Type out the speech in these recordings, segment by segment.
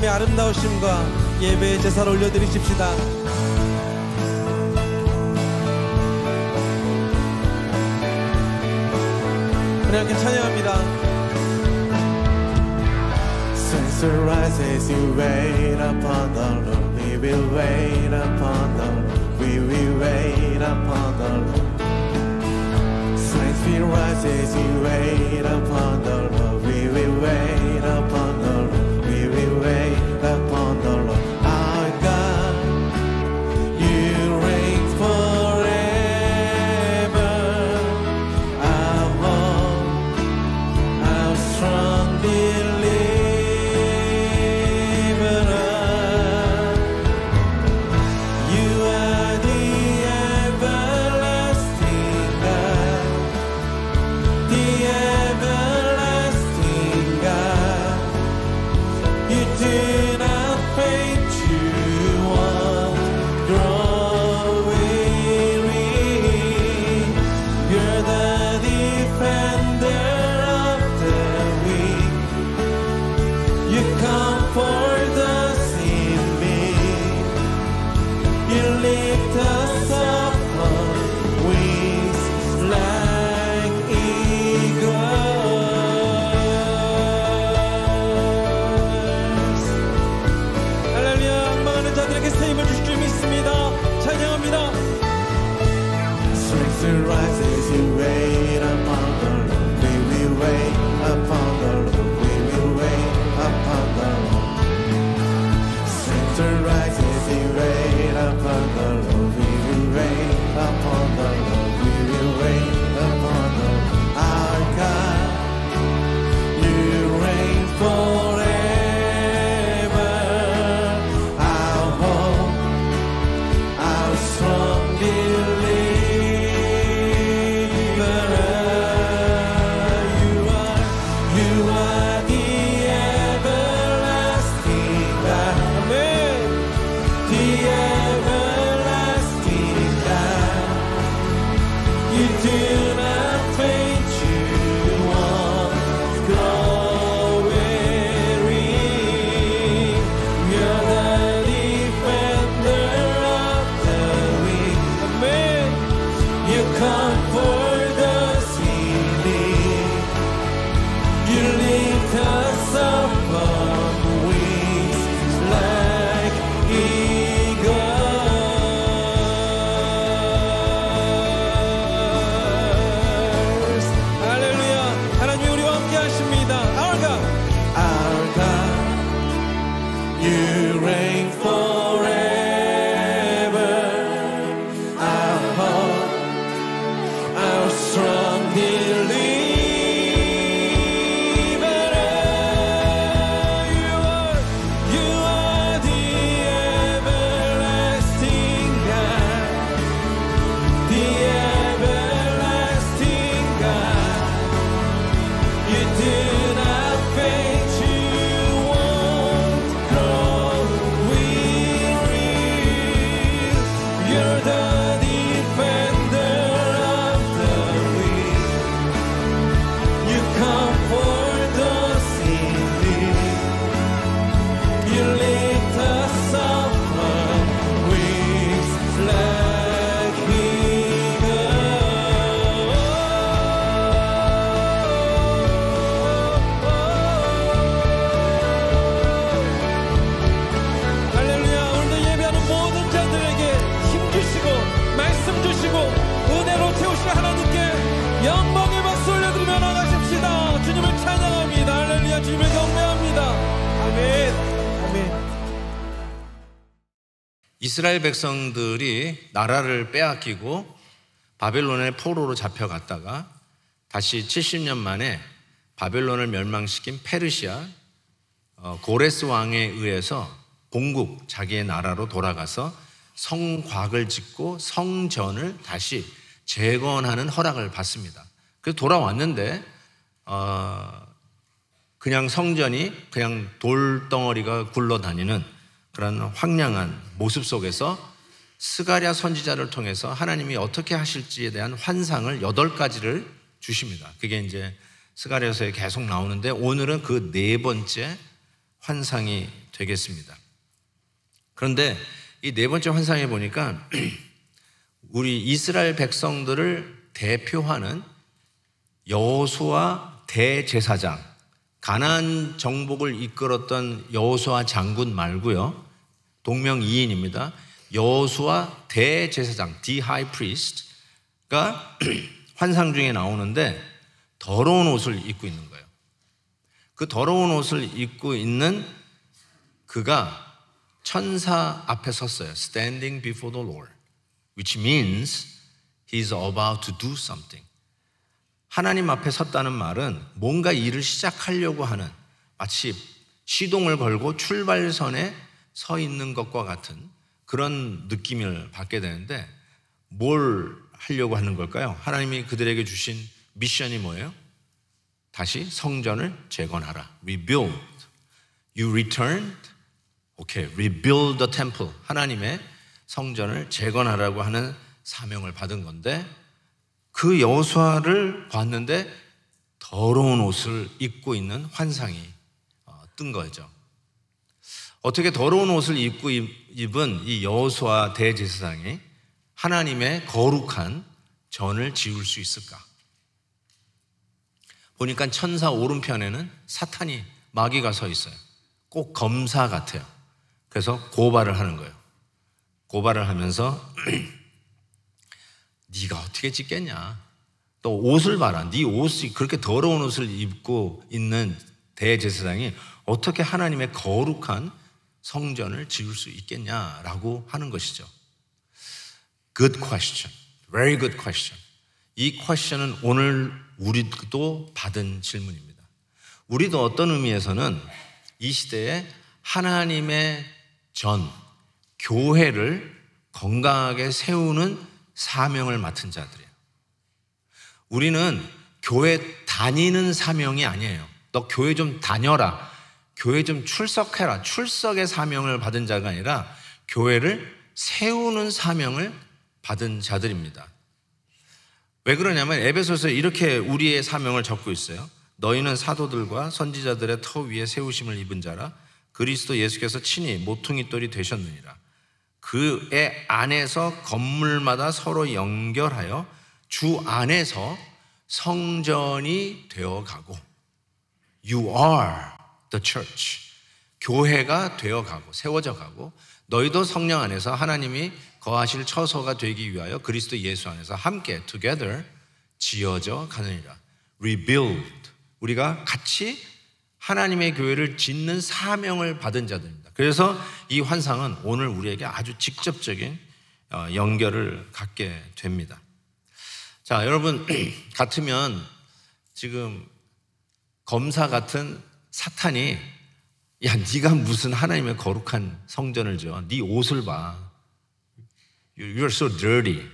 하나님의 아름다우심과 예배의 제사를 올려드리십시다. 우리 함께 찬양합니다. Since the rises you wait upon the Lord, we will wait upon the Lord, we will wait upon the Lord. Since the rises you wait upon the Lord, we will wait upon the Lord, we will wait upon the Lord. Our God, you reign forever. Our hope, our strong deliverer. You are the everlasting God, the everlasting God. You do not faint to grow weary. You're the defender of the weak. You comfort us in need. You lift us up on wings like eagles. 할렐루야. 악망하는 자들에게 새 힘을 주실 줄 믿습니다. 찬양합니다. Strength rises, you wait upon the Lord. We will wait upon the Lord. We will wait upon the Lord. Strength rises, you wait upon the Lord. We will wait upon the Lord. We will wait upon the Lord. Our God, you reign forever. Our hope, our strong deliverer. You are the everlasting God. 아멘. The everlasting God. You do not faint, you won't grow weary. You're the defender of the weak. 아멘. You comfort us in need. You lift us up on wings like eagles. 할렐루야. 하나님이 우리와 함께 하십니다. Our God. Our God, you reign forever. Our hope, our strong deliverer. You are the everlasting God, the everlasting God. You do not faint, you won't grow weary. You're the defender of the weak. You comfort us in need. You lift us up on wings like eagles. 할렐루야. 오늘도 예배하는 모든 자들에게 힘 주시고 말씀 주시고 은혜로 채우시는 하나님께 영광의 박수 올려드리며 나가십시다. 주님을 찬양합니다. 할렐루야. 주님을 경배합니다. 아멘. 아멘. 이스라엘 백성들이 나라를 빼앗기고 바벨론의 포로로 잡혀갔다가 다시 70년 만에 바벨론을 멸망시킨 페르시아 고레스 왕에 의해서 본국 자기의 나라로 돌아가서 성곽을 짓고 성전을 다시 재건하는 허락을 받습니다. 그래서 돌아왔는데 그냥 성전이 그냥 돌덩어리가 굴러다니는 그런 황량한 모습 속에서 스가랴 선지자를 통해서 하나님이 어떻게 하실지에 대한 환상을 8가지를 주십니다. 그게 이제 스가랴서에 계속 나오는데 오늘은 그 4번째 환상이 되겠습니다. 그런데 이 네 번째 환상에 보니까 우리 이스라엘 백성들을 대표하는 여호수아 대제사장, 가나안 정복을 이끌었던 여호수아 장군 말고요, 동명이인입니다. 여호수아 대제사장, the high priest가 환상 중에 나오는데 더러운 옷을 입고 있는 거예요. 그 더러운 옷을 입고 있는 그가 천사 앞에 섰어요. Standing before the Lord, which means he's about to do something. 하나님 앞에 섰다는 말은 뭔가 일을 시작하려고 하는, 마치 시동을 걸고 출발선에 서 있는 것과 같은 그런 느낌을 받게 되는데, 뭘 하려고 하는 걸까요? 하나님이 그들에게 주신 미션이 뭐예요? 다시 성전을 재건하라. Rebuild. You returned. Okay, rebuild the temple. 하나님의 성전을 재건하라고 하는 사명을 받은 건데, 그 여호수아를 봤는데 더러운 옷을 입고 있는 환상이 뜬 거죠. 어떻게 더러운 옷을 입고 입은 이 여호수아 대제사장이 하나님의 거룩한 전을 지을 수 있을까? 보니까 천사 오른편에는 사탄이, 마귀가 서 있어요. 꼭 검사 같아요. 그래서 고발을 하는 거예요. 고발을 하면서 네가 어떻게 짓겠냐? 너 옷을 봐라. 네 옷이 그렇게 더러운 옷을 입고 있는 대제사장이 어떻게 하나님의 거룩한 성전을 지을 수 있겠냐라고 하는 것이죠. Good question. Very good question. 이 퀘스천은 오늘 우리도 받은 질문입니다. 우리도 어떤 의미에서는 이 시대에 하나님의 전, 교회를 건강하게 세우는 사명을 맡은 자들이에요. 우리는 교회 다니는 사명이 아니에요. 너 교회 좀 다녀라, 교회 좀 출석해라, 출석의 사명을 받은 자가 아니라 교회를 세우는 사명을 받은 자들입니다. 왜 그러냐면 에베소서에 이렇게 우리의 사명을 적고 있어요. 너희는 사도들과 선지자들의 터 위에 세우심을 입은 자라, 그리스도 예수께서 친히 모퉁이돌이 되셨느니라. 그의 안에서 건물마다 서로 연결하여 주 안에서 성전이 되어가고, You are the church. 교회가 되어가고 세워져 가고, 너희도 성령 안에서 하나님이 거하실 처소가 되기 위하여 그리스도 예수 안에서 함께 together 지어져 가느니라. Rebuild. 우리가 같이 하나님의 교회를 짓는 사명을 받은 자들입니다. 그래서 이 환상은 오늘 우리에게 아주 직접적인 연결을 갖게 됩니다. 자, 여러분 같으면 지금 검사 같은 사탄이, 야, 네가 무슨 하나님의 거룩한 성전을 지어? 네 옷을 봐. You're so dirty.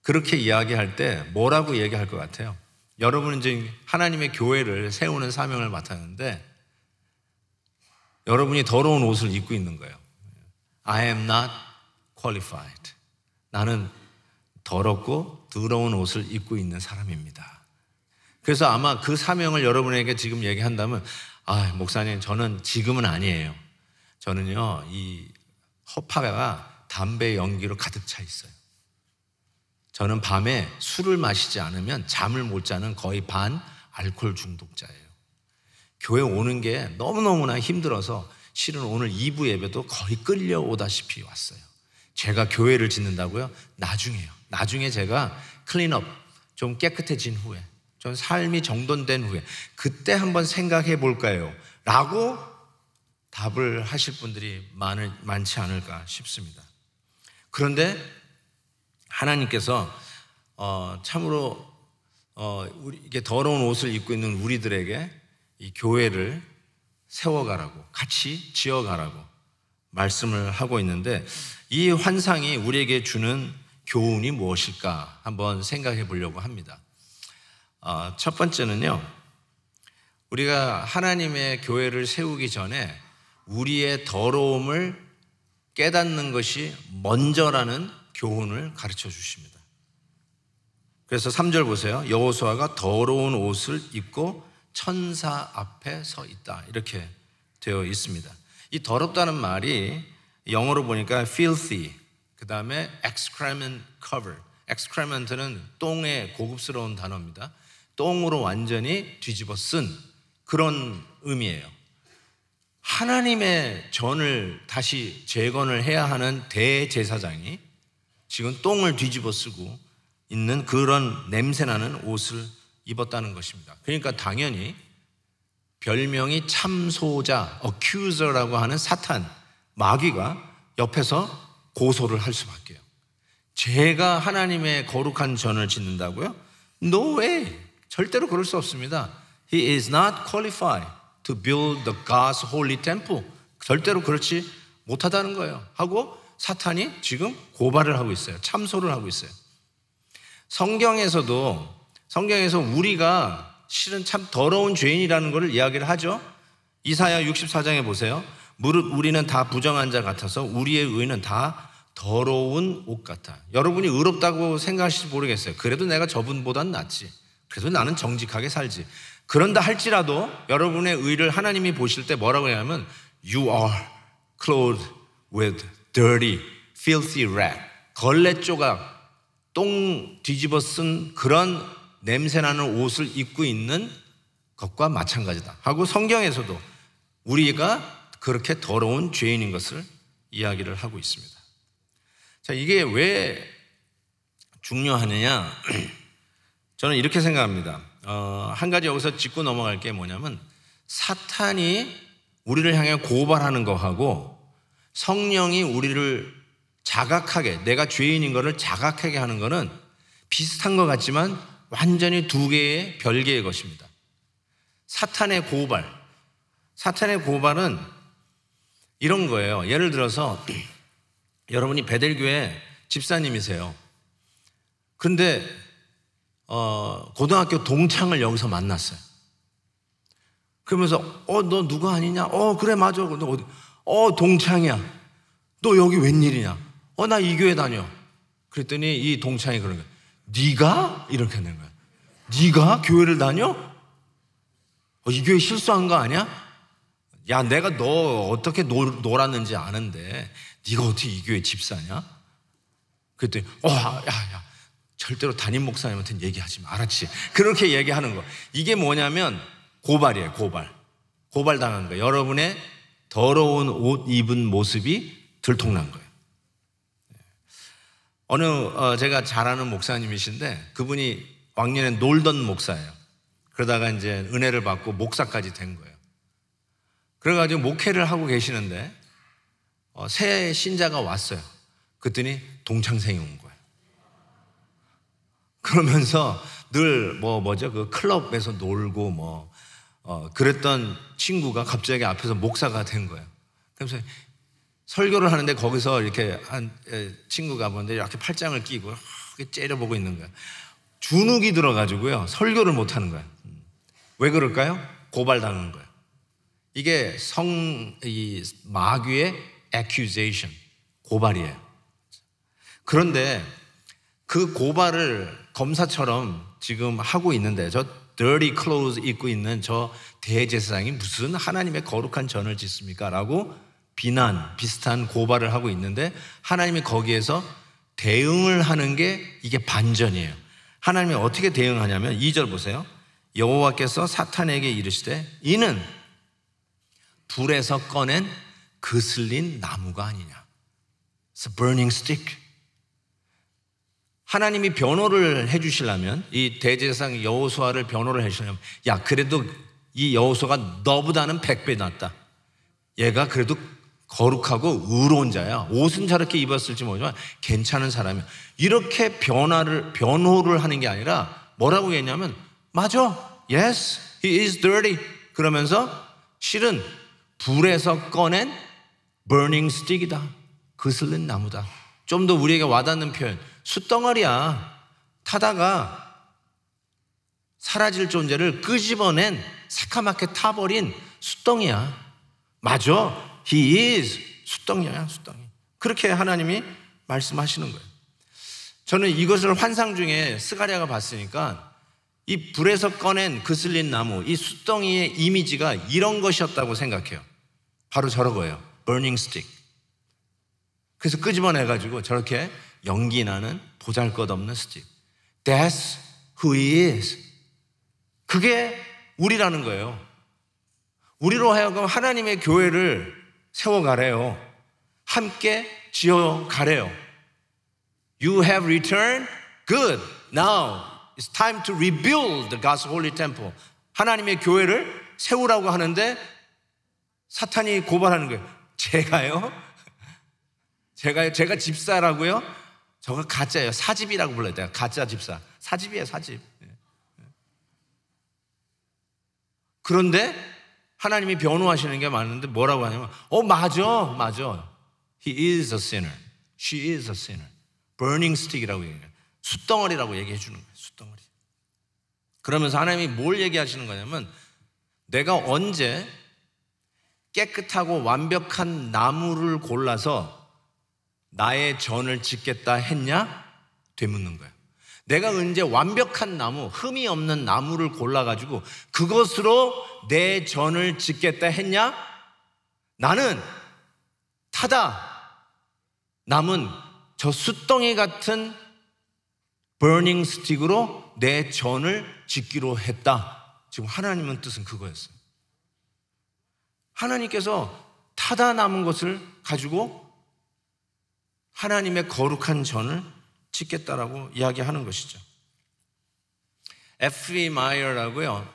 그렇게 이야기할 때 뭐라고 얘기할 것 같아요? 여러분은 이제 하나님의 교회를 세우는 사명을 맡았는데 여러분이 더러운 옷을 입고 있는 거예요. I am not qualified. 나는 더럽고 더러운 옷을 입고 있는 사람입니다. 그래서 아마 그 사명을 여러분에게 지금 얘기한다면, 아, 목사님, 저는 지금은 아니에요. 저는요, 이 허파가 담배 연기로 가득 차 있어요. 저는 밤에 술을 마시지 않으면 잠을 못 자는 거의 반 알코올 중독자예요. 교회 오는 게 너무너무나 힘들어서 실은 오늘 2부 예배도 거의 끌려오다시피 왔어요. 제가 교회를 짓는다고요? 나중에 제가 클린업, 좀 깨끗해진 후에, 좀 삶이 정돈된 후에 그때 한번 생각해 볼까요? 라고 답을 하실 분들이 많지 않을까 싶습니다. 그런데 하나님께서 참으로 이게 더러운 옷을 입고 있는 우리들에게 이 교회를 세워가라고, 같이 지어가라고 말씀을 하고 있는데, 이 환상이 우리에게 주는 교훈이 무엇일까 한번 생각해 보려고 합니다. 첫 번째는요, 우리가 하나님의 교회를 세우기 전에 우리의 더러움을 깨닫는 것이 먼저라는 교훈을 가르쳐 주십니다. 그래서 3절 보세요. 여호수아가 더러운 옷을 입고 천사 앞에 서 있다, 이렇게 되어 있습니다. 이 더럽다는 말이 영어로 보니까 filthy, 그 다음에 excrement cover. excrement는 똥의 고급스러운 단어입니다. 똥으로 완전히 뒤집어 쓴 그런 의미예요. 하나님의 전을 다시 재건을 해야 하는 대제사장이 지금 똥을 뒤집어 쓰고 있는 그런 냄새나는 옷을 입었다는 것입니다. 그러니까 당연히 별명이 참소자, accuser라고 하는 사탄, 마귀가 옆에서 고소를 할 수밖에요. 제가 하나님의 거룩한 전을 짓는다고요? No way! 절대로 그럴 수 없습니다. He is not qualified to build the God's holy temple. 절대로 그렇지 못하다는 거예요. 하고 사탄이 지금 고발을 하고 있어요. 참소를 하고 있어요. 성경에서 우리가 실은 참 더러운 죄인이라는 것을 이야기를 하죠. 이사야 64장에 보세요. 무릇 우리는 다 부정한 자 같아서 우리의 의는 다 더러운 옷 같아. 여러분이 의롭다고 생각하실지 모르겠어요. 그래도 내가 저분보단 낫지. 그래도 나는 정직하게 살지. 그런다 할지라도 여러분의 의를 하나님이 보실 때 뭐라고 하냐면 You are clothed with dirty, filthy rag. 걸레 조각, 똥 뒤집어 쓴 그런 냄새나는 옷을 입고 있는 것과 마찬가지다 하고 성경에서도 우리가 그렇게 더러운 죄인인 것을 이야기를 하고 있습니다. 자, 이게 왜 중요하느냐? 저는 이렇게 생각합니다. 한 가지 여기서 짚고 넘어갈 게 뭐냐면 사탄이 우리를 향해 고발하는 거하고 성령이 우리를 자각하게, 내가 죄인인 것을 자각하게 하는 거는 비슷한 것 같지만 완전히 두 개의 별개의 것입니다. 사탄의 고발은 이런 거예요. 예를 들어서 여러분이 베델교회 집사님이세요. 그런데 고등학교 동창을 여기서 만났어요. 그러면서 너 누구 아니냐? 그래 맞아. 너 어디? 동창이야. 너 여기 웬일이냐? 나 이 교회 다녀. 그랬더니 이 동창이 그런 거야. 네가? 이렇게 하는 거야. 네가 교회를 다녀? 이 교회 실수한 거 아니야? 야, 내가 너 어떻게 놀았는지 아는데 네가 어떻게 이 교회 집사냐? 그랬더니 야, 절대로 담임 목사님한테는 얘기하지 마. 알았지? 그렇게 얘기하는 거. 이게 뭐냐면 고발이에요. 고발당한 거예요. 여러분의 더러운 옷 입은 모습이 들통난 거예요. 제가 잘 아는 목사님이신데 그분이 왕년에 놀던 목사예요. 그러다가 이제 은혜를 받고 목사까지 된 거예요. 그래가지고 목회를 하고 계시는데 새 신자가 왔어요. 그랬더니 동창생이 온 거예요. 그러면서 늘 그 클럽에서 놀고 그랬던 친구가 갑자기 앞에서 목사가 된 거예요. 그래서 설교를 하는데 거기서 이렇게 한 친구가 보는데 이렇게 팔짱을 끼고 이렇게 째려보고 있는 거예요. 주눅이 들어가지고요. 설교를 못 하는 거예요. 왜 그럴까요? 고발당한 거예요. 이게 이 마귀의 accusation, 고발이에요. 그런데 그 고발을 검사처럼 지금 하고 있는데 저 dirty clothes 입고 있는 저 대제사장이 무슨 하나님의 거룩한 전을 짓습니까? 라고 비슷한 고발을 하고 있는데 하나님이 거기에서 대응을 하는 게 이게 반전이에요. 하나님이 어떻게 대응하냐면 2절 보세요. 여호와께서 사탄에게 이르시되 이는 불에서 꺼낸 그슬린 나무가 아니냐. It's a burning stick. 하나님이 변호를 해주시려면 이 대제사장 여호수아를 변호를 해주시려면 야 그래도 이 여호수아가 너보다는 100배 낫다. 얘가 그래도 거룩하고 의로운 자야. 옷은 저렇게 입었을지 모르지만 괜찮은 사람이야. 이렇게 변호를 하는 게 아니라 뭐라고 했냐면 맞아. Yes, he is dirty. 그러면서 실은 불에서 꺼낸 burning stick이다. 그슬린 나무다. 좀 더 우리에게 와닿는 표현. 숯덩어리야. 타다가 사라질 존재를 끄집어낸 새카맣게 타버린 숯덩이야. 맞아. He is 숯덩이야, 숯덩이. 그렇게 하나님이 말씀하시는 거예요. 저는 이것을 환상 중에 스가랴가 봤으니까 이 불에서 꺼낸 그슬린 나무, 이 숯덩이의 이미지가 이런 것이었다고 생각해요. 바로 저런 거예요. burning stick. 그래서 끄집어내가지고 저렇게 연기 나는 보잘것없는 스틱. That's who he is. 그게 우리라는 거예요. 우리로 하여금 하나님의 교회를 세워가래요. 함께 지어가래요. You have returned? Good. Now it's time to rebuild God's holy temple. 하나님의 교회를 세우라고 하는데 사탄이 고발하는 거예요. 제가요? 제가 집사라고요? 저거 가짜예요. 사집이라고 불러야 돼요. 가짜 집사. 사집이에요, 사집. 그런데 하나님이 변호하시는 게 많은데 뭐라고 하냐면 맞아. He is a sinner. She is a sinner. burning stick이라고 얘기해요. 숯덩어리라고 얘기해 주는 거예요. 숯덩어리. 그러면서 하나님이 뭘 얘기하시는 거냐면 내가 언제 깨끗하고 완벽한 나무를 골라서 나의 전을 짓겠다 했냐? 되묻는 거예요. 내가 언제 완벽한 나무, 흠이 없는 나무를 골라가지고 그것으로 내 전을 짓겠다 했냐? 나는 타다 남은 저 숯덩이 같은 burning stick으로 내 전을 짓기로 했다. 지금 하나님은 뜻은 그거였어요. 하나님께서 타다 남은 것을 가지고 하나님의 거룩한 전을 짓겠다라고 이야기하는 것이죠. F.E. 마이어라고요.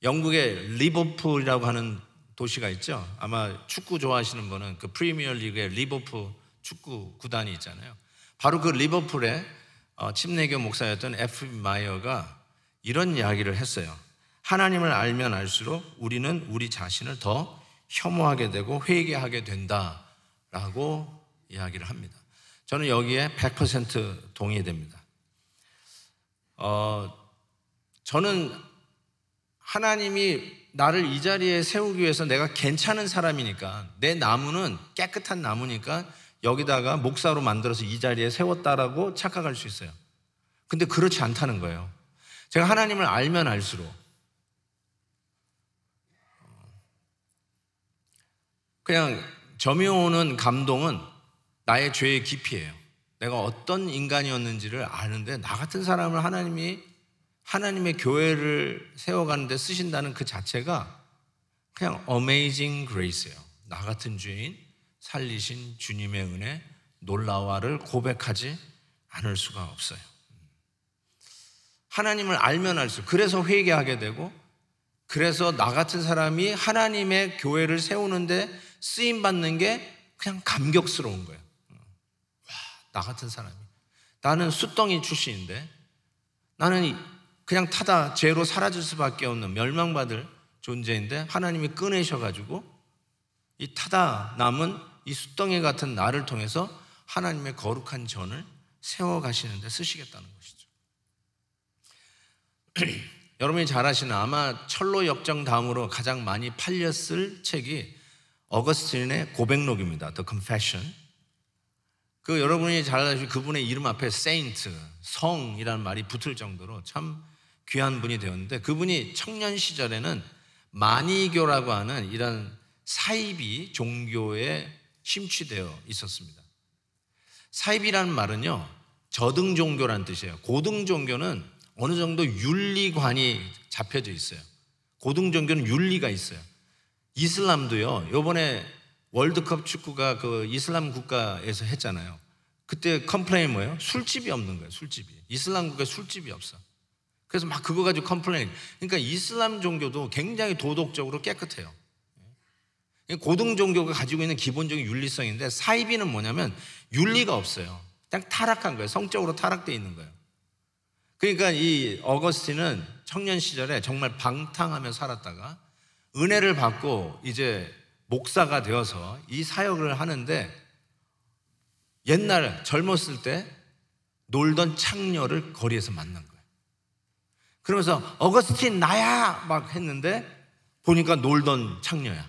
영국의 리버풀이라고 하는 도시가 있죠. 아마 축구 좋아하시는 분은 그 프리미어 리그의 리버풀 축구 구단이 있잖아요. 바로 그 리버풀의 침례교 목사였던 F.E. 마이어가 이런 이야기를 했어요. 하나님을 알면 알수록 우리는 우리 자신을 더 혐오하게 되고 회개하게 된다라고 이야기를 합니다. 저는 여기에 100% 동의됩니다. 저는 하나님이 나를 이 자리에 세우기 위해서 내가 괜찮은 사람이니까 내 나무는 깨끗한 나무니까 여기다가 목사로 만들어서 이 자리에 세웠다라고 착각할 수 있어요. 근데 그렇지 않다는 거예요. 제가 하나님을 알면 알수록 그냥 점이오는 감동은 나의 죄의 깊이예요. 내가 어떤 인간이었는지를 아는데 나 같은 사람을 하나님이 하나님의 교회를 세워가는데 쓰신다는 그 자체가 그냥 amazing grace예요. 나 같은 죄인 살리신 주님의 은혜 놀라와를 고백하지 않을 수가 없어요. 하나님을 알면 알수록 그래서 회개하게 되고 그래서 나 같은 사람이 하나님의 교회를 세우는데 쓰임받는 게 그냥 감격스러운 거예요. 나 같은 사람이 나는 숯덩이 출신인데 나는 그냥 타다 죄로 사라질 수밖에 없는 멸망받을 존재인데 하나님이 꺼내셔가지고 이 타다 남은 이 숯덩이 같은 나를 통해서 하나님의 거룩한 전을 세워가시는데 쓰시겠다는 것이죠. 여러분이 잘 아시는 아마 철로 역정 다음으로 가장 많이 팔렸을 책이 어거스틴의 고백록입니다. The Confession. 그 여러분이 잘 아시는 그분의 이름 앞에 Saint, 성이라는 말이 붙을 정도로 참 귀한 분이 되었는데 그분이 청년 시절에는 마니교라고 하는 이런 사이비 종교에 심취되어 있었습니다. 사이비라는 말은요 저등 종교라는 뜻이에요. 고등 종교는 어느 정도 윤리관이 잡혀져 있어요. 고등 종교는 윤리가 있어요. 이슬람도요 이번에 월드컵 축구가 그 이슬람 국가에서 했잖아요. 그때 컴플레인이 뭐예요? 술집이 없는 거예요. 술집이. 이슬람 국가에 술집이 없어. 그래서 막 그거 가지고 컴플레인. 그러니까 이슬람 종교도 굉장히 도덕적으로 깨끗해요. 고등 종교가 가지고 있는 기본적인 윤리성인데 사이비는 뭐냐면 윤리가 없어요. 그냥 타락한 거예요. 성적으로 타락되어 있는 거예요. 그러니까 이 어거스틴은 청년 시절에 정말 방탕하며 살았다가 은혜를 받고 이제 목사가 되어서 이 사역을 하는데 옛날 젊었을 때 놀던 창녀를 거리에서 만난 거예요. 그러면서 어거스틴 나야 막 했는데 보니까 놀던 창녀야.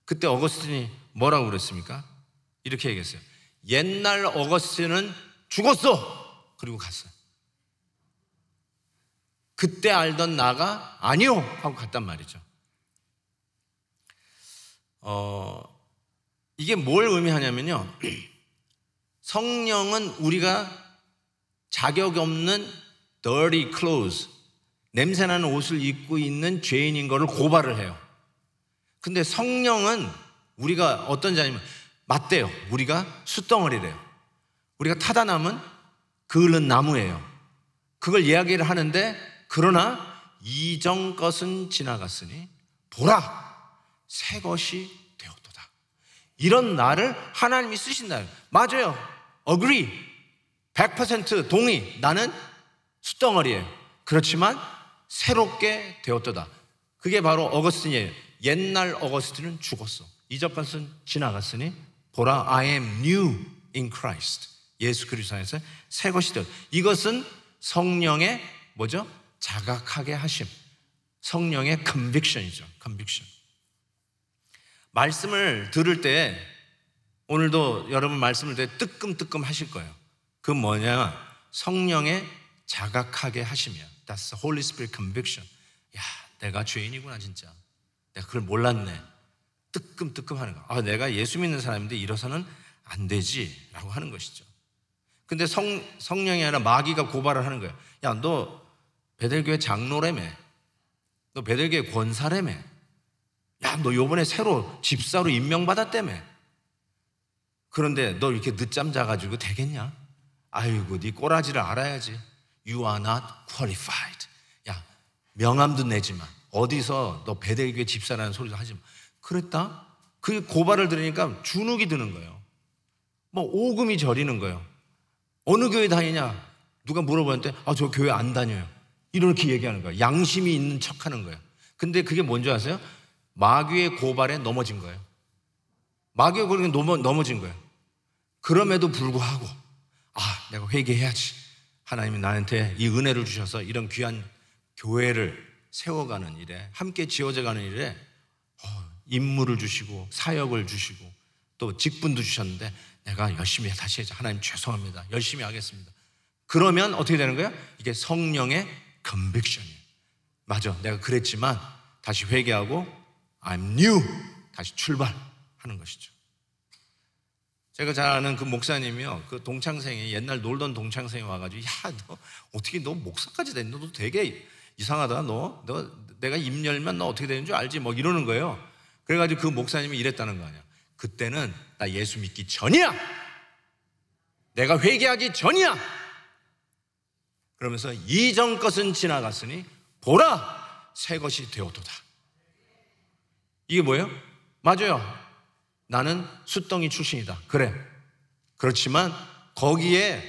그때 어거스틴이 뭐라고 그랬습니까? 이렇게 얘기했어요. 옛날 어거스틴은 죽었어. 그리고 갔어요. 그때 알던 나가 아니요 하고 갔단 말이죠. 이게 뭘 의미하냐면요, 성령은 우리가 자격 없는 dirty clothes, 냄새나는 옷을 입고 있는 죄인인 거를 고발을 해요. 근데 성령은 우리가 어떤 자냐면 맞대요. 우리가 숯덩어리래요. 우리가 타다 남은 그을른 나무예요. 그걸 이야기를 하는데, 그러나 이전 것은 지나갔으니 보라 새 것이 되었도다. 이런 나를 하나님이 쓰신다. 맞아요. agree. 100% 동의. 나는 숯덩어리예요. 그렇지만 새롭게 되었도다. 그게 바로 어거스틴이에요. 옛날 어거스틴은 죽었어. 이전 것은 지나갔으니 보라 I am new in Christ. 예수 그리스도 안에서 새 것이 되었다. 이것은 성령의 뭐죠? 자각하게 하심. 성령의 conviction이죠. conviction. 말씀을 들을 때, 오늘도 여러분 말씀을 들을 때 뜨끔뜨끔 하실 거예요. 그 뭐냐? 성령의 자각하게 하심이야. That's the Holy Spirit conviction. 야, 내가 죄인이구나 진짜. 내가 그걸 몰랐네. 뜨끔뜨끔 하는 거. 아, 내가 예수 믿는 사람인데 이러서는 안 되지 라고 하는 것이죠. 근데 성령이 아니라 마귀가 고발을 하는 거예요. 야, 너 베델교회 장로라며. 너 베델교회 권사라며. 야, 너 요번에 새로 집사로 임명받았다며. 그런데 너 이렇게 늦잠 자가지고 되겠냐? 아이고, 네 꼬라지를 알아야지. You are not qualified. 야, 명함도 내지 마. 어디서 너 베델교회 집사라는 소리도 하지 마. 그랬다? 그 고발을 들으니까 주눅이 드는 거예요. 뭐 오금이 저리는 거예요. 어느 교회 다니냐? 누가 물어보는데 저 교회 안 다녀요. 이렇게 얘기하는 거예요. 양심이 있는 척하는 거예요. 근데 그게 뭔지 아세요? 마귀의 고발에 넘어진 거예요. 마귀의 고발에 넘어진 거예요. 그럼에도 불구하고 내가 회개해야지. 하나님이 나한테 이 은혜를 주셔서 이런 귀한 교회를 세워가는 일에, 함께 지어져가는 일에 임무를 주시고 사역을 주시고 또 직분도 주셨는데 내가 열심히 다시 해야지. 하나님 죄송합니다. 열심히 하겠습니다. 그러면 어떻게 되는 거예요? 이게 성령의 conviction이에요. 맞아, 내가 그랬지만 다시 회개하고 I'm new, 다시 출발하는 것이죠. 제가 잘 아는 그 목사님이요, 그 동창생이, 옛날 놀던 동창생이 와가지고 야, 너 어떻게 너 목사까지 됐니? 너 되게 이상하다. 너 내가 입 열면 너 어떻게 되는 줄 알지? 뭐 이러는 거예요. 그래가지고 그 목사님이 이랬다는 거 아니야. 그때는 나 예수 믿기 전이야. 내가 회개하기 전이야. 그러면서 이전 것은 지나갔으니 보라 새 것이 되었도다. 이게 뭐예요? 맞아요. 나는 숫덩이 출신이다. 그래. 그렇지만 거기에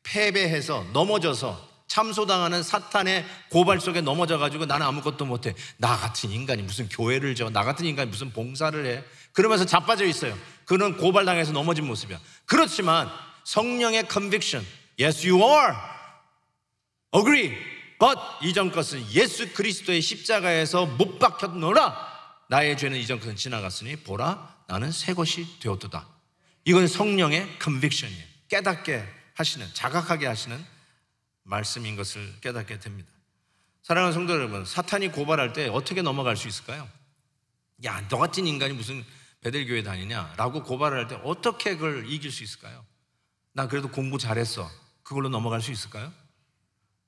패배해서 넘어져서 참소당하는 사탄의 고발 속에 넘어져가지고 나는 아무것도 못해. 나 같은 인간이 무슨 교회를 져, 나 같은 인간이 무슨 봉사를 해. 그러면서 자빠져 있어요. 그는 고발당해서 넘어진 모습이야. 그렇지만 성령의 conviction, yes you are, agree, but 이전 것은 예수 그리스도의 십자가에서 못 박혔노라. 나의 죄는 이전 것은 지나갔으니 보라 나는 새 것이 되었도다. 이건 성령의 conviction이에요. 깨닫게 하시는, 자각하게 하시는 말씀인 것을 깨닫게 됩니다. 사랑하는 성도 여러분, 사탄이 고발할 때 어떻게 넘어갈 수 있을까요? 야, 너 같은 인간이 무슨 베델교회 다니냐? 라고 고발을 할 때 어떻게 그걸 이길 수 있을까요? 나 그래도 공부 잘했어. 그걸로 넘어갈 수 있을까요?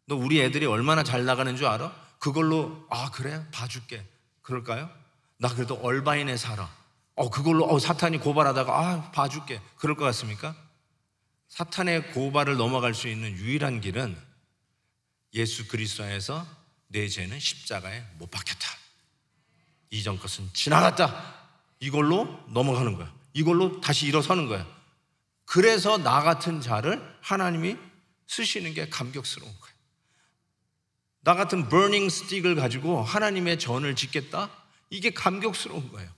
너 우리 애들이 얼마나 잘 나가는 줄 알아? 그걸로 그래? 봐줄게. 그럴까요? 나 그래도 얼바인에 살아. 그걸로 사탄이 고발하다가 봐줄게. 그럴 것 같습니까? 사탄의 고발을 넘어갈 수 있는 유일한 길은 예수 그리스도 안에서 내 죄는 십자가에 못 박혔다. 이전 것은 지나갔다. 이걸로 넘어가는 거야. 이걸로 다시 일어서는 거야. 그래서 나 같은 자를 하나님이 쓰시는 게 감격스러운 거예요. 나 같은 버닝 스틱을 가지고 하나님의 전을 짓겠다? 이게 감격스러운 거예요.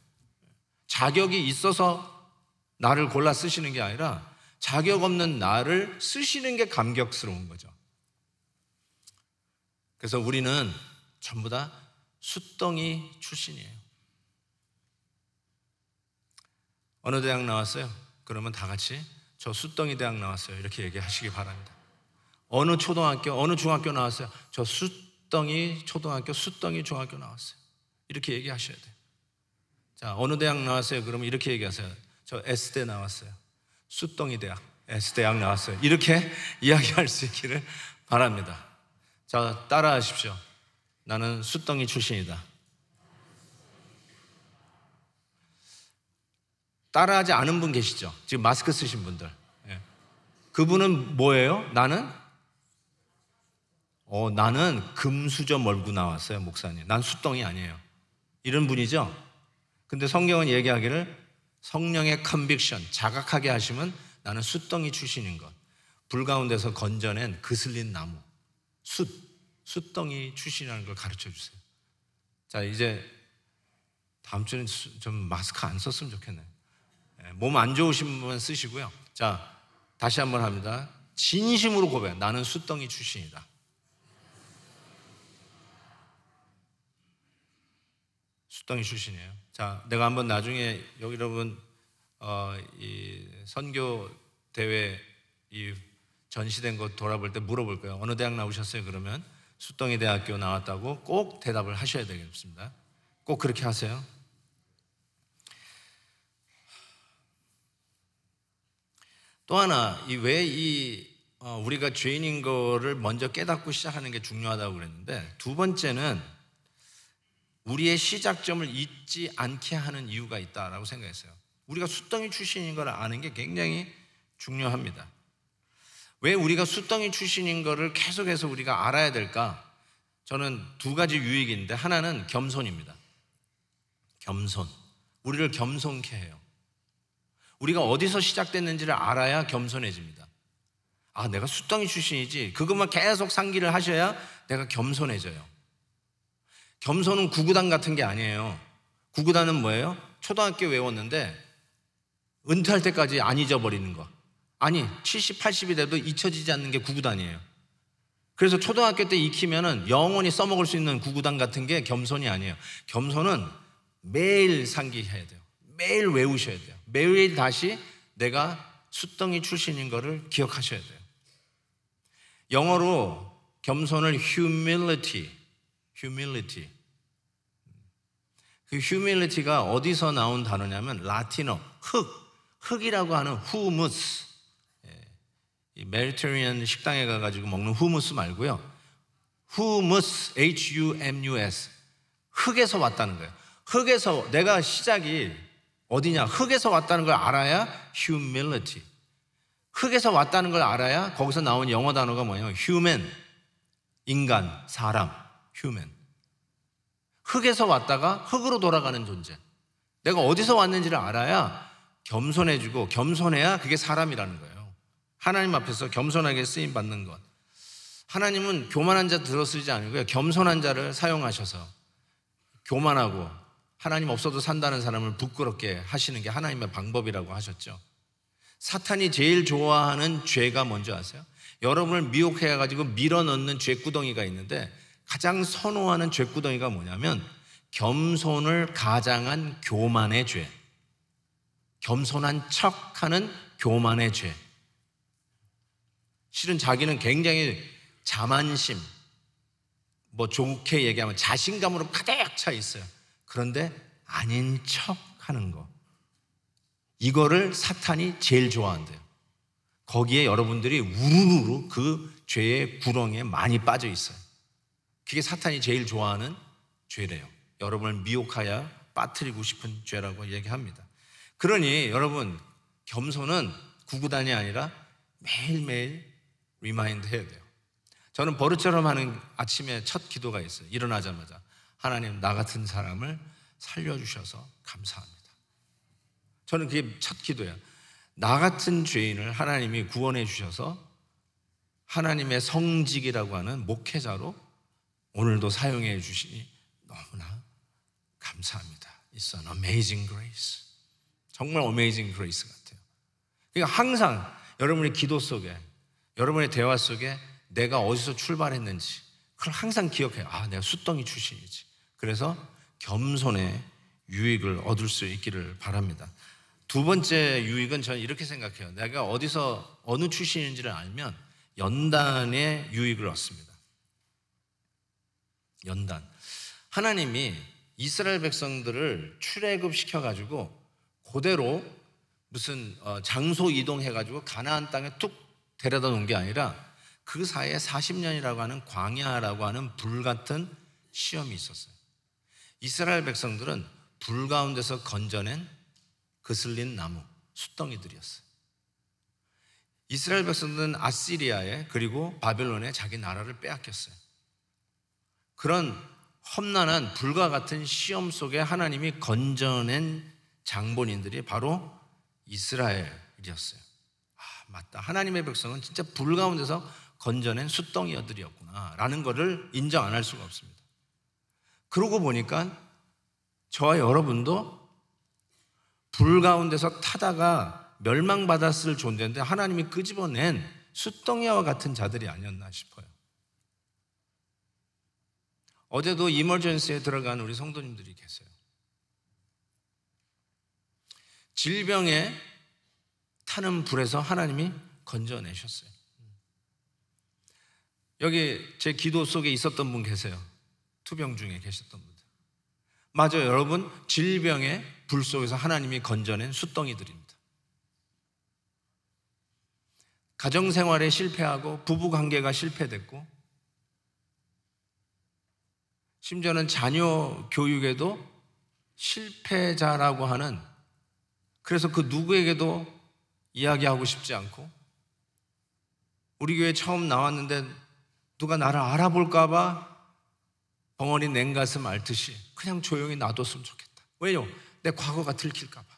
자격이 있어서 나를 골라 쓰시는 게 아니라 자격 없는 나를 쓰시는 게 감격스러운 거죠. 그래서 우리는 전부 다 숫덩이 출신이에요. 어느 대학 나왔어요? 그러면 다 같이 저 숫덩이 대학 나왔어요. 이렇게 얘기하시기 바랍니다. 어느 초등학교, 어느 중학교 나왔어요? 저 숫덩이 초등학교, 숫덩이 중학교 나왔어요. 이렇게 얘기하셔야 돼요. 자, 어느 대학 나왔어요? 그러면 이렇게 얘기하세요. 저 S대 나왔어요. 숫덩이 대학, S대학 나왔어요. 이렇게 이야기할 수 있기를 바랍니다. 자, 따라하십시오. 나는 숫덩이 출신이다. 따라하지 않은 분 계시죠? 지금 마스크 쓰신 분들. 예. 그분은 뭐예요? 나는 금수저 몰고 나왔어요, 목사님. 난 숫덩이 아니에요. 이런 분이죠? 근데 성경은 얘기하기를 성령의 컨빅션, 자각하게 하시면 나는 숫덩이 출신인 것. 불 가운데서 건져낸 그슬린 나무, 숫덩이 출신이라는 걸 가르쳐 주세요. 자, 이제 다음 주는 좀 마스크 안 썼으면 좋겠네요. 몸 안 좋으신 분은 쓰시고요. 자, 다시 한번 합니다. 진심으로 고백. 나는 숫덩이 출신이다. 숫덩이 출신이에요. 자, 내가 한번 나중에 여기 여러분 이 선교 대회 이 전시된 거 돌아볼 때 물어볼 거예요. 어느 대학 나오셨어요? 그러면 숫덩이 대학교 나왔다고 꼭 대답을 하셔야 되겠습니다. 꼭 그렇게 하세요. 또 하나, 우리가 죄인인 거를 먼저 깨닫고 시작하는 게 중요하다고 그랬는데, 두 번째는 우리의 시작점을 잊지 않게 하는 이유가 있다라고 생각했어요. 우리가 숫덩이 출신인 걸 아는 게 굉장히 중요합니다. 왜 우리가 숫덩이 출신인 거를 계속해서 우리가 알아야 될까? 저는 두 가지 유익인데, 하나는 겸손입니다. 겸손. 우리를 겸손케 해요. 우리가 어디서 시작됐는지를 알아야 겸손해집니다. 아, 내가 숫덩이 출신이지. 그것만 계속 상기를 하셔야 내가 겸손해져요. 겸손은 구구단 같은 게 아니에요. 구구단은 뭐예요? 초등학교 외웠는데 은퇴할 때까지 안 잊어버리는 거. 아니, 70, 80이 돼도 잊혀지지 않는 게 구구단이에요. 그래서 초등학교 때 익히면은 영원히 써먹을 수 있는 구구단 같은 게 겸손이 아니에요. 겸손은 매일 상기해야 돼요. 매일 외우셔야 돼요. 매일 다시 내가 숫덩이 출신인 거를 기억하셔야 돼요. 영어로 겸손을 humility. 그 humility가 어디서 나온 단어냐면 라틴어 흙이라고 하는 humus. 이 메디테리언 식당에 가가지고 먹는 후무스 말고요. humus, H-U-M-U-S. 흙에서 왔다는 거예요. 흙에서, 내가 시작이 어디냐? 흙에서 왔다는 걸 알아야 humility. 흙에서 왔다는 걸 알아야 거기서 나온 영어 단어가 뭐예요? human, 인간, 사람, human. 흙에서 왔다가 흙으로 돌아가는 존재. 내가 어디서 왔는지를 알아야 겸손해지고, 겸손해야 그게 사람이라는 거예요. 하나님 앞에서 겸손하게 쓰임 받는 것. 하나님은 교만한 자 들어 쓰지 않고요, 겸손한 자를 사용하셔서 교만하고 하나님 없어도 산다는 사람을 부끄럽게 하시는 게 하나님의 방법이라고 하셨죠. 사탄이 제일 좋아하는 죄가 뭔지 아세요? 여러분을 미혹해가지고 밀어넣는 죄구덩이가 있는데, 가장 선호하는 죄구덩이가 뭐냐면 겸손을 가장한 교만의 죄. 겸손한 척하는 교만의 죄. 실은 자기는 굉장히 자만심, 뭐 좋게 얘기하면 자신감으로 가득 차 있어요. 그런데 아닌 척 하는 거, 이거를 사탄이 제일 좋아한대요. 거기에 여러분들이 우르르 그 죄의 구렁이에 많이 빠져 있어요. 그게 사탄이 제일 좋아하는 죄래요. 여러분을 미혹하여 빠뜨리고 싶은 죄라고 얘기합니다. 그러니 여러분, 겸손은 구구단이 아니라 매일매일 리마인드 해야 돼요. 저는 버릇처럼 하는 아침에 첫 기도가 있어요. 일어나자마자 하나님, 나 같은 사람을 살려주셔서 감사합니다. 저는 그게 첫 기도예요. 나 같은 죄인을 하나님이 구원해 주셔서 하나님의 성직이라고 하는 목회자로 오늘도 사용해 주시니 너무나 감사합니다. It's an amazing grace. 정말 amazing grace 같아요. 그러니까 항상 여러분의 기도 속에, 여러분의 대화 속에 내가 어디서 출발했는지 그걸 항상 기억해요. 아, 내가 숫덩이 출신이지. 그래서 겸손의 유익을 얻을 수 있기를 바랍니다. 두 번째 유익은 저는 이렇게 생각해요. 내가 어디서 어느 출신인지를 알면 연단의 유익을 얻습니다. 연단. 하나님이 이스라엘 백성들을 출애굽 시켜가지고 그대로 무슨 장소 이동해가지고 가나안 땅에 툭 데려다 놓은 게 아니라 그 사이에 40년이라고 하는 광야라고 하는 불같은 시험이 있었어요. 이스라엘 백성들은 불 가운데서 건져낸 그슬린 나무, 숫덩이들이었어요. 이스라엘 백성들은 아시리아에 그리고 바벨론에 자기 나라를 빼앗겼어요. 그런 험난한 불과 같은 시험 속에 하나님이 건져낸 장본인들이 바로 이스라엘이었어요. 맞다. 하나님의 백성은 진짜 불 가운데서 건져낸 숫덩이들이었구나 라는 것을 인정 안 할 수가 없습니다. 그러고 보니까 저와 여러분도 불 가운데서 타다가 멸망받았을 존재인데 하나님이 끄집어낸 숫덩이와 같은 자들이 아니었나 싶어요. 어제도 이머전시에 들어간 우리 성도님들이 계세요. 질병에 타는 불에서 하나님이 건져내셨어요. 여기 제 기도 속에 있었던 분 계세요. 투병 중에 계셨던 분들. 맞아요, 여러분. 질병의 불 속에서 하나님이 건져낸 숫덩이들입니다. 가정생활에 실패하고 부부관계가 실패됐고 심지어는 자녀 교육에도 실패자라고 하는, 그래서 그 누구에게도 이야기하고 싶지 않고, 우리 교회 처음 나왔는데 누가 나를 알아볼까 봐 벙어리 냉가슴 앓듯이 그냥 조용히 놔뒀으면 좋겠다. 왜요? 내 과거가 들킬까 봐.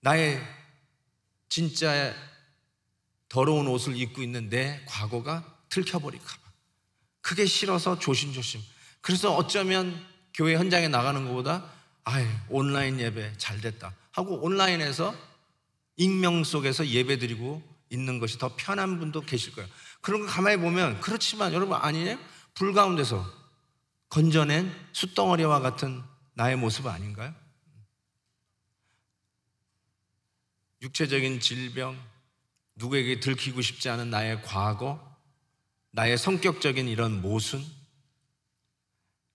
나의 진짜 더러운 옷을 입고 있는 내 과거가 들켜버릴까 봐. 그게 싫어서 조심조심. 그래서 어쩌면 교회 현장에 나가는 것보다 온라인 예배 잘 됐다 하고 온라인에서 익명 속에서 예배 드리고 있는 것이 더 편한 분도 계실 거예요. 그런 거 가만히 보면 그렇지만 여러분 아니에요? 불 가운데서 건져낸 숫덩어리와 같은 나의 모습 아닌가요? 육체적인 질병, 누구에게 들키고 싶지 않은 나의 과거, 나의 성격적인 이런 모순,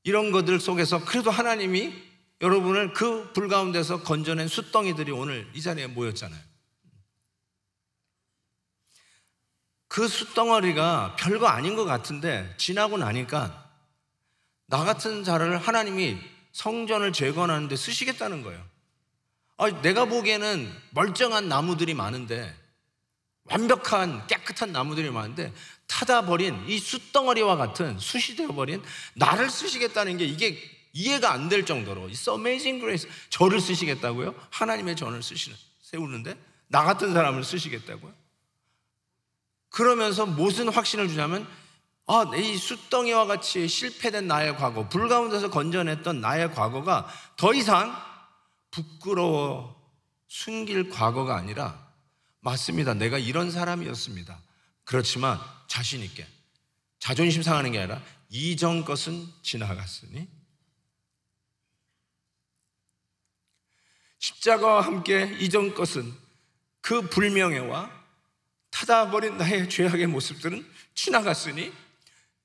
이런 것들 속에서 그래도 하나님이 여러분을 그 불 가운데서 건져낸 숫덩이들이 오늘 이 자리에 모였잖아요. 그 숫덩어리가 별거 아닌 것 같은데 지나고 나니까 나 같은 자를 하나님이 성전을 재건하는데 쓰시겠다는 거예요. 내가 보기에는 멀쩡한 나무들이 많은데, 완벽한 깨끗한 나무들이 많은데 타다 버린 이 숫덩어리와 같은 숯이 되어버린 나를 쓰시겠다는 게 이게 이해가 안 될 정도로 It's amazing grace. 저를 쓰시겠다고요? 하나님의 전을 세우는데 나 같은 사람을 쓰시겠다고요? 그러면서 무슨 확신을 주냐면 이 숫덩이와 같이 실패된 나의 과거, 불 가운데서 건져냈던 나의 과거가 더 이상 부끄러워 숨길 과거가 아니라, 맞습니다, 내가 이런 사람이었습니다. 그렇지만 자신 있게, 자존심 상하는 게 아니라 이전 것은 지나갔으니 십자가와 함께 이전 것은, 그 불명예와 타다버린 나의 죄악의 모습들은 지나갔으니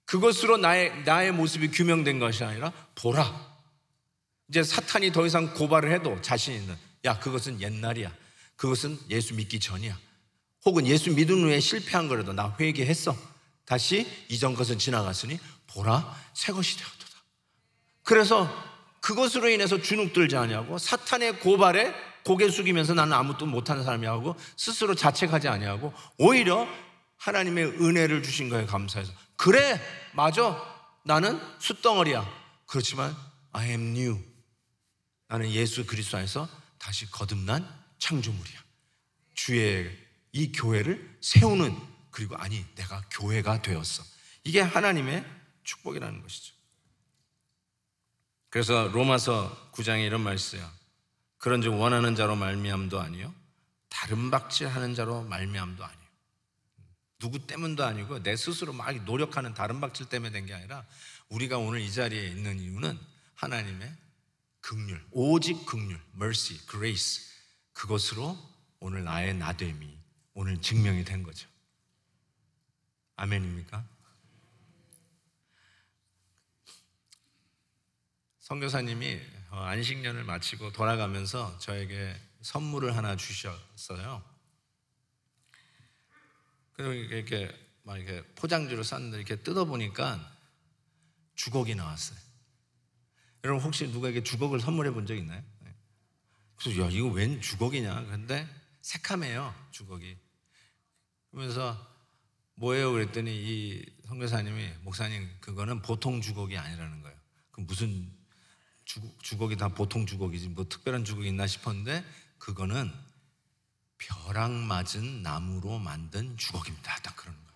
그것으로 나의 모습이 규명된 것이 아니라 보라, 이제 사탄이 더 이상 고발을 해도 자신 있는, 그것은 옛날이야, 그것은 예수 믿기 전이야, 혹은 예수 믿은 후에 실패한 거라도 나 회개했어, 다시 이전 것은 지나갔으니 보라 새 것이 되었도다. 그래서 그것으로 인해서 주눅들지 아니하고 사탄의 고발에 고개 숙이면서 나는 아무것도 못하는 사람이야 하고 스스로 자책하지 아니하고 오히려 하나님의 은혜를 주신 거에 감사해서, 그래 맞아, 나는 숫덩어리야, 그렇지만 I am new, 나는 예수 그리스도 안에서 다시 거듭난 창조물이야, 주의 이 교회를 세우는, 그리고 내가 교회가 되었어. 이게 하나님의 축복이라는 것이죠. 그래서 로마서 9장에 이런 말이 있어요. 그런즉 원하는 자로 말미암도 아니요 다른 박질하는 자로 말미암도 아니요. 누구 때문도 아니고 내 스스로 막 노력하는 다른 박질 때문에 된 게 아니라, 우리가 오늘 이 자리에 있는 이유는 하나님의 긍휼, 오직 긍휼, mercy, grace, 그것으로 오늘 나의 나됨이 오늘 증명이 된 거죠. 아멘입니까? 선교사님이 안식년을 마치고 돌아가면서 저에게 선물을 하나 주셨어요. 그리고 이렇게 막 이렇게 포장지로 쌌는데 이렇게 뜯어보니까 주걱이 나왔어요. 여러분 혹시 누구에게 주걱을 선물해 본 적 있나요? 그래서 야, 이거 웬 주걱이냐? 근데 새카매요, 주걱이. 그러면서 뭐예요? 그랬더니 이 선교사님이, 목사님, 그거는 보통 주걱이 아니라는 거예요. 그 무슨 주걱이 다 보통 주걱이지 뭐 특별한 주걱이 있나 싶었는데 그거는 벼락 맞은 나무로 만든 주걱입니다. 딱 그러는 거예요.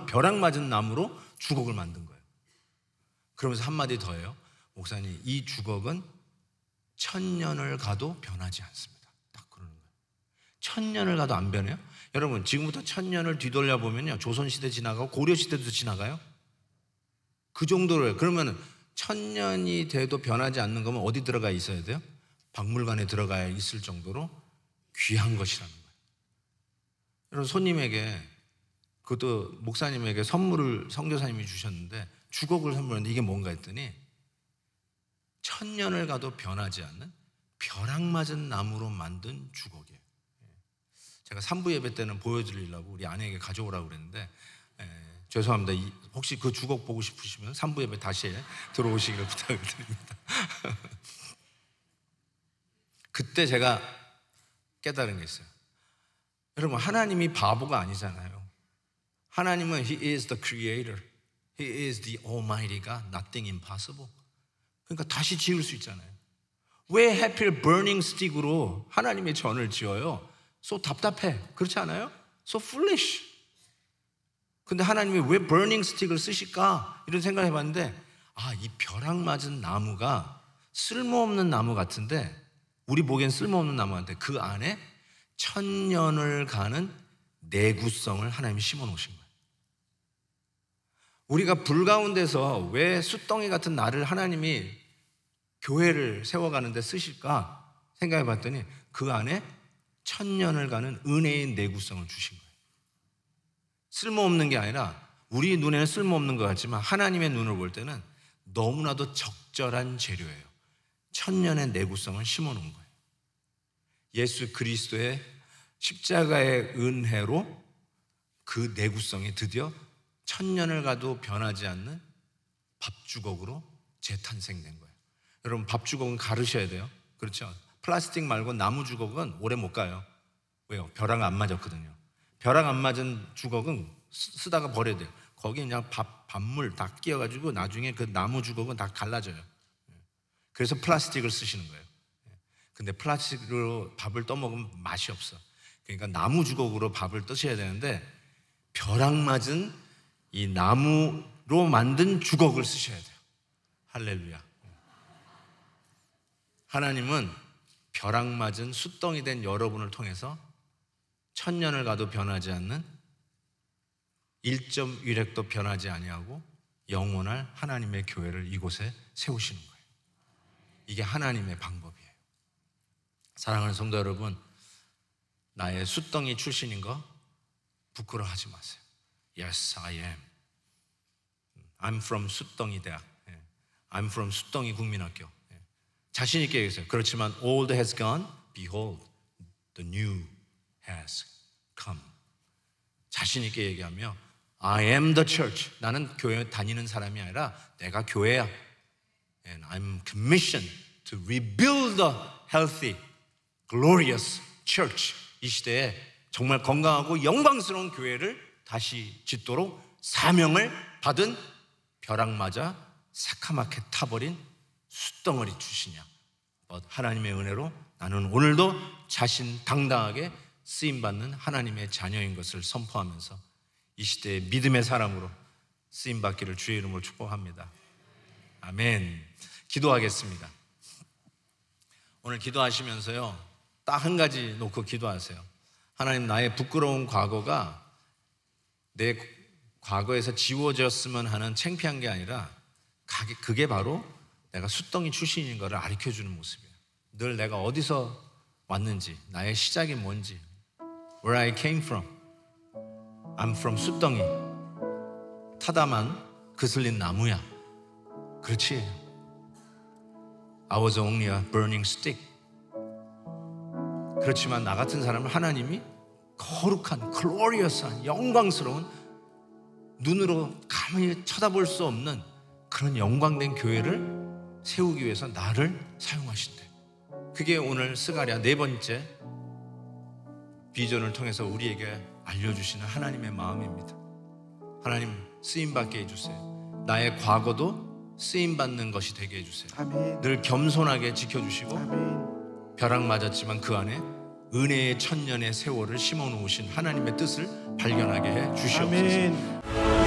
벼락 맞은 나무로 주걱을 만든 거예요. 그러면서 한마디 더 해요. 목사님, 이 주걱은 1000년을 가도 변하지 않습니다. 딱 그러는 거예요. 1000년을 가도 안 변해요? 여러분, 지금부터 1000년을 뒤돌려 보면요, 조선시대 지나가고 고려시대도 지나가요. 그 정도로요. 그러면 1000년이 돼도 변하지 않는 거면 어디 들어가 있어야 돼요? 박물관에 들어가야 있을 정도로 귀한 것이라는 거예요. 여러분, 손님에게, 그것도 목사님에게 선물을 선교사님이 주셨는데 주걱을 선물했는데 이게 뭔가 했더니 1000년을 가도 변하지 않는 벼락 맞은 나무로 만든 주걱이에요. 제가 3부 예배 때는 보여드리려고 우리 아내에게 가져오라고 그랬는데 죄송합니다. 혹시 그 주걱 보고 싶으시면 3부 예배 다시 들어오시기를 부탁을 드립니다. 그때 제가 깨달은 게 있어요. 여러분, 하나님이 바보가 아니잖아요. 하나님은 He is the creator. He is the almighty God. Nothing impossible. 그러니까 다시 지을 수 있잖아요. 왜 하필 burning stick으로 하나님의 전을 지어요? So 답답해. 그렇지 않아요? So foolish. 근데 하나님이 왜 burning stick을 쓰실까? 이런 생각을 해봤는데, 이 벼락 맞은 나무가 쓸모없는 나무 같은데, 우리 보기엔 쓸모없는 나무 같은데 그 안에 1000년을 가는 내구성을 하나님이 심어 놓으신 거예요. 우리가 불 가운데서 왜 숫덩이 같은 나를 하나님이 교회를 세워가는데 쓰실까 생각해 봤더니 그 안에 1000년을 가는 은혜의 내구성을 주신 거예요. 쓸모없는 게 아니라 우리 눈에는 쓸모없는 것 같지만 하나님의 눈을 볼 때는 너무나도 적절한 재료예요. 1000년의 내구성을 심어 놓은 거예요. 예수 그리스도의 십자가의 은혜로 그 내구성이 드디어 1000년을 가도 변하지 않는 밥주걱으로 재탄생된 거예요. 여러분, 밥주걱은 가르셔야 돼요. 그렇죠? 플라스틱 말고 나무 주걱은 오래 못 가요. 왜요? 벼락 안 맞았거든요. 벼락 안 맞은 주걱은 쓰다가 버려야 돼요. 거기 그냥 밥물 다 끼어가지고 나중에 그 나무 주걱은 다 갈라져요. 그래서 플라스틱을 쓰시는 거예요. 근데 플라스틱으로 밥을 떠먹으면 맛이 없어. 그러니까 나무 주걱으로 밥을 떠셔야 되는데 벼락 맞은 이 나무로 만든 주걱을 쓰셔야 돼요. 할렐루야. 하나님은 벼락 맞은 숫덩이 된 여러분을 통해서 1000년을 가도 변하지 않는 1.1획도 변하지 아니하고 영원할 하나님의 교회를 이곳에 세우시는 거예요. 이게 하나님의 방법이에요. 사랑하는 성도 여러분, 나의 숫덩이 출신인 거 부끄러워하지 마세요. Yes, I am. I'm from 숫덩이 대학. I'm from 숫덩이 국민학교. 자신 있게 얘기했어요. 그렇지만 old has gone, behold, the new has come. 자신 있게 얘기하며 I am the church. 나는 교회 다니는 사람이 아니라 내가 교회야. And I'm commissioned to rebuild a healthy, glorious church. 이 시대에 정말 건강하고 영광스러운 교회를 다시 짓도록 사명을 받은 벼락 맞아 새카맣게 타버린 숫덩어리 출신이야. 하나님의 은혜로 나는 오늘도 자신 당당하게 쓰임받는 하나님의 자녀인 것을 선포하면서 이 시대의 믿음의 사람으로 쓰임받기를 주의 이름으로 축복합니다. 아멘. 기도하겠습니다. 오늘 기도하시면서요, 딱 한 가지 놓고 기도하세요. 하나님, 나의 부끄러운 과거가 내 과거에서 지워졌으면 하는 창피한 게 아니라 그게 바로 내가 숫덩이 출신인 것을 가르쳐주는 모습이에요. 늘 내가 어디서 왔는지, 나의 시작이 뭔지, where I came from. I'm from 숫덩이. 타다만 그슬린 나무야. 그렇지. I was only a burning stick. 그렇지만 나 같은 사람은 하나님이 거룩한, 글로리어스한, 영광스러운, 눈으로 감히 쳐다볼 수 없는 그런 영광된 교회를 세우기 위해서 나를 사용하신대. 그게 오늘 스가랴 4번째 비전을 통해서 우리에게 알려주시는 하나님의 마음입니다. 하나님, 쓰임받게 해주세요. 나의 과거도 쓰임받는 것이 되게 해주세요. 아멘. 늘 겸손하게 지켜주시고, 아멘. 벼락 맞았지만 그 안에 은혜의 천년의 세월을 심어놓으신 하나님의 뜻을 발견하게 해 주시옵소서. 아멘.